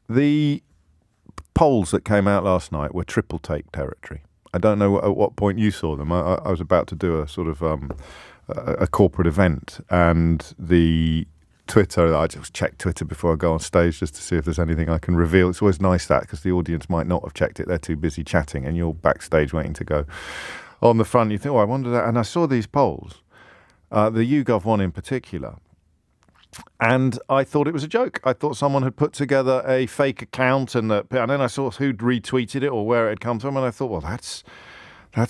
The polls that came out last night were triple take territory. I don't know at what point you saw them. I was about to do a sort of a corporate event, and the Twitter, I just check Twitter before I go on stage just to see if there's anything I can reveal. It's always nice that, because the audience might not have checked it. They're too busy chatting, and you're backstage waiting to go on the front. You think, oh, I wonder that. And I saw these polls, the YouGov one in particular, and I thought it was a joke. I thought someone had put together a fake account, and then I saw who'd retweeted it or where it had come from, and I thought, well, that's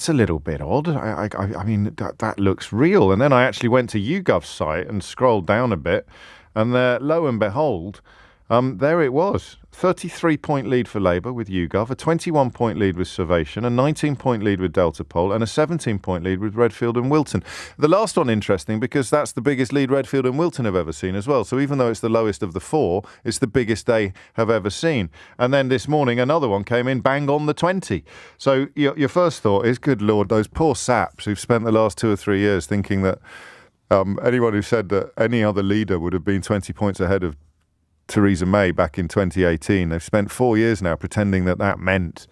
a little bit odd. I mean, that looks real. And then I actually went to YouGov's site and scrolled down a bit, and there, lo and behold, there it was. 33-point lead for Labour with YouGov, a 21-point lead with Survation, a 19-point lead with Delta Poll, and a 17-point lead with Redfield and Wilton. The last one interesting because that's the biggest lead Redfield and Wilton have ever seen as well. So even though it's the lowest of the four, it's the biggest they have ever seen. And then this morning, another one came in bang on the 20. So your first thought is, good Lord, those poor saps who've spent the last 2 or 3 years thinking that anyone who said that any other leader would have been 20 points ahead of Theresa May back in 2018. They've spent 4 years now pretending that meant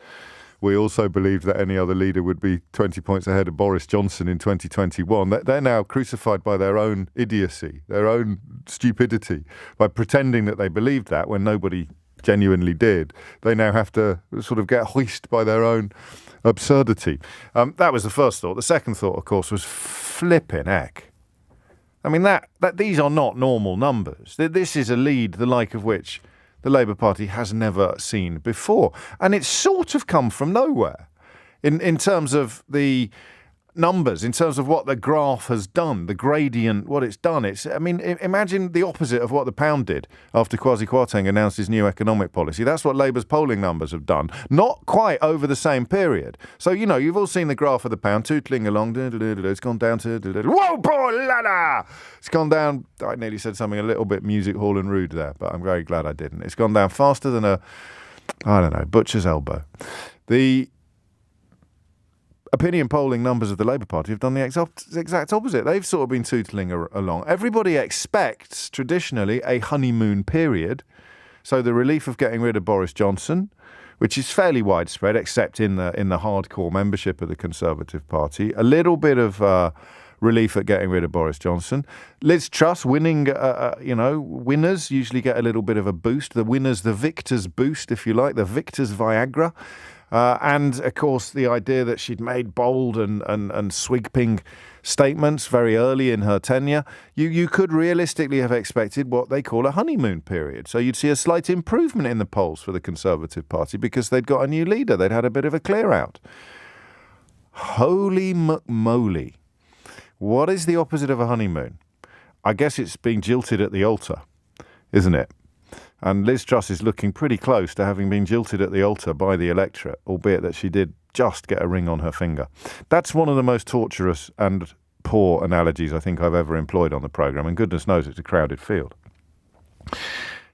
we also believed that any other leader would be 20 points ahead of Boris Johnson in 2021. They're now crucified by their own idiocy, their own stupidity, by pretending that they believed that when nobody genuinely did. They now have to sort of get hoisted by their own absurdity. That was the first thought. The second thought, of course, was flipping heck. I mean, that these are not normal numbers. This is a lead the like of which the Labour Party has never seen before. And it's sort of come from nowhere in terms of the numbers, in terms of what the graph has done, the gradient, what it's done. Imagine the opposite of what the pound did after Kwasi Kwarteng announced his new economic policy. That's what Labour's polling numbers have done. Not quite over the same period. So, you've all seen the graph of the pound tootling along. It's gone down to... Whoa, poor ladder! It's gone down... I nearly said something a little bit music hall and rude there, but I'm very glad I didn't. It's gone down faster than butcher's elbow. The opinion polling numbers of the Labour Party have done the exact opposite. They've sort of been tootling along. Everybody expects, traditionally, a honeymoon period. So the relief of getting rid of Boris Johnson, which is fairly widespread, except in the hardcore membership of the Conservative Party. A little bit of relief at getting rid of Boris Johnson. Liz Truss winning, winners usually get a little bit of a boost. The winners, the victors boost, if you like, the victors Viagra. And, of course, the idea that she'd made bold and sweeping statements very early in her tenure, you could realistically have expected what they call a honeymoon period. So you'd see a slight improvement in the polls for the Conservative Party because they'd got a new leader. They'd had a bit of a clear out. Holy McMoly. What is the opposite of a honeymoon? I guess it's being jilted at the altar, isn't it? And Liz Truss is looking pretty close to having been jilted at the altar by the electorate, albeit that she did just get a ring on her finger. That's one of the most torturous and poor analogies I think I've ever employed on the programme, and goodness knows it's a crowded field.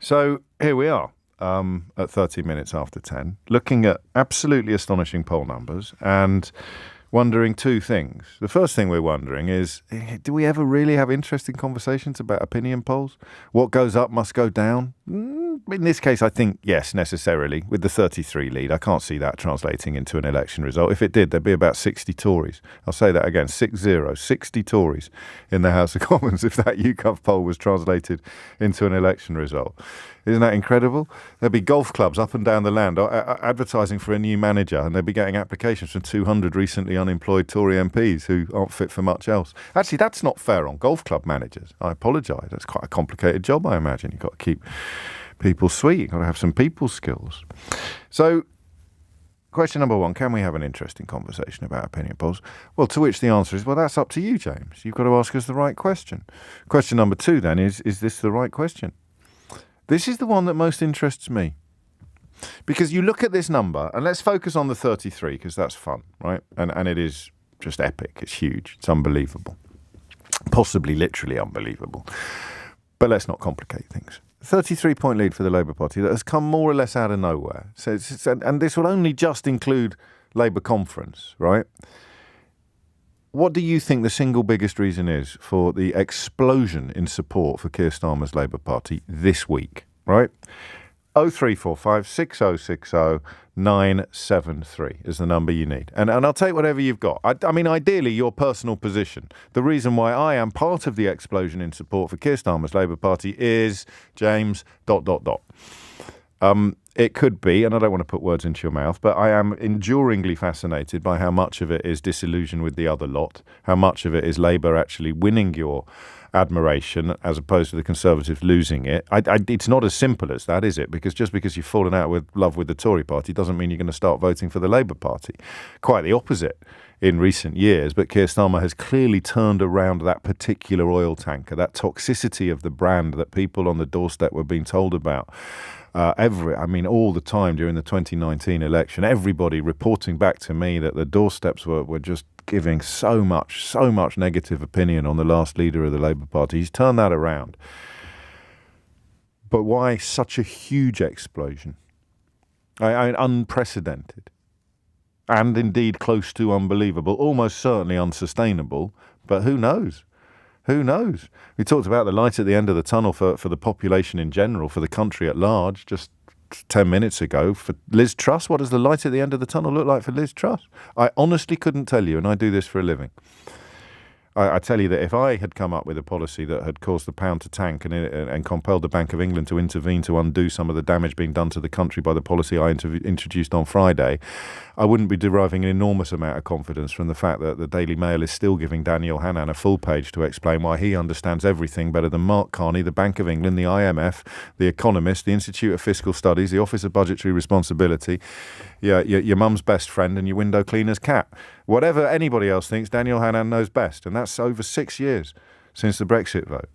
So here we are at 30 minutes after 10, looking at absolutely astonishing poll numbers and wondering two things. The first thing we're wondering is, do we ever really have interesting conversations about opinion polls? What goes up must go down? In this case, I think, yes, necessarily. With the 33 lead, I can't see that translating into an election result. If it did, there'd be about 60 Tories. I'll say that again, 60 Tories in the House of Commons if that YouGov poll was translated into an election result. Isn't that incredible? There'd be golf clubs up and down the land advertising for a new manager, and they'd be getting applications from 200 recently unemployed Tory MPs who aren't fit for much else. Actually, that's not fair on golf club managers. I apologise. That's quite a complicated job, I imagine. You've got to keep people sweet. You've got to have some people skills. So, question number one, can we have an interesting conversation about opinion polls? Well, to which the answer is, well, that's up to you, James. You've got to ask us the right question. Question number two, then, is this the right question? This is the one that most interests me. Because you look at this number, and let's focus on the 33, because that's fun, right? And it is just epic. It's huge. It's unbelievable. Possibly literally unbelievable. But let's not complicate things. 33-point lead for the Labour Party that has come more or less out of nowhere. And this will only just include Labour conference, right? What do you think the single biggest reason is for the explosion in support for Keir Starmer's Labour Party this week, right? 0345 6060 973 is the number you need. And I'll take whatever you've got. I mean, ideally, your personal position. The reason why I am part of the explosion in support for Keir Starmer's Labour Party is, James, ... It could be, and I don't want to put words into your mouth, but I am enduringly fascinated by how much of it is disillusion with the other lot, how much of it is Labour actually winning your admiration as opposed to the Conservatives losing it. It's not as simple as that, is it? Because just because you've fallen out with love with the Tory party doesn't mean you're going to start voting for the Labour Party. Quite the opposite in recent years, but Keir Starmer has clearly turned around that particular oil tanker, that toxicity of the brand that people on the doorstep were being told about. All the time during the 2019 election, everybody reporting back to me that the doorsteps were just giving so much negative opinion on the last leader of the Labour Party. He's turned that around. But why such a huge explosion? Unprecedented. And indeed close to unbelievable, almost certainly unsustainable, but who knows? Who knows? We talked about the light at the end of the tunnel for the population in general, for the country at large, just 10 minutes ago. For Liz Truss, what does the light at the end of the tunnel look like for Liz Truss? I honestly couldn't tell you, and I do this for a living. I tell you that if I had come up with a policy that had caused the pound to tank and compelled the Bank of England to intervene to undo some of the damage being done to the country by the policy I introduced on Friday, I wouldn't be deriving an enormous amount of confidence from the fact that the Daily Mail is still giving Daniel Hannan a full page to explain why he understands everything better than Mark Carney, the Bank of England, the IMF, the Economist, the Institute of Fiscal Studies, the Office of Budgetary Responsibility, your mum's best friend and your window cleaner's cat. Whatever anybody else thinks, Daniel Hannan knows best, and that's over 6 years since the Brexit vote.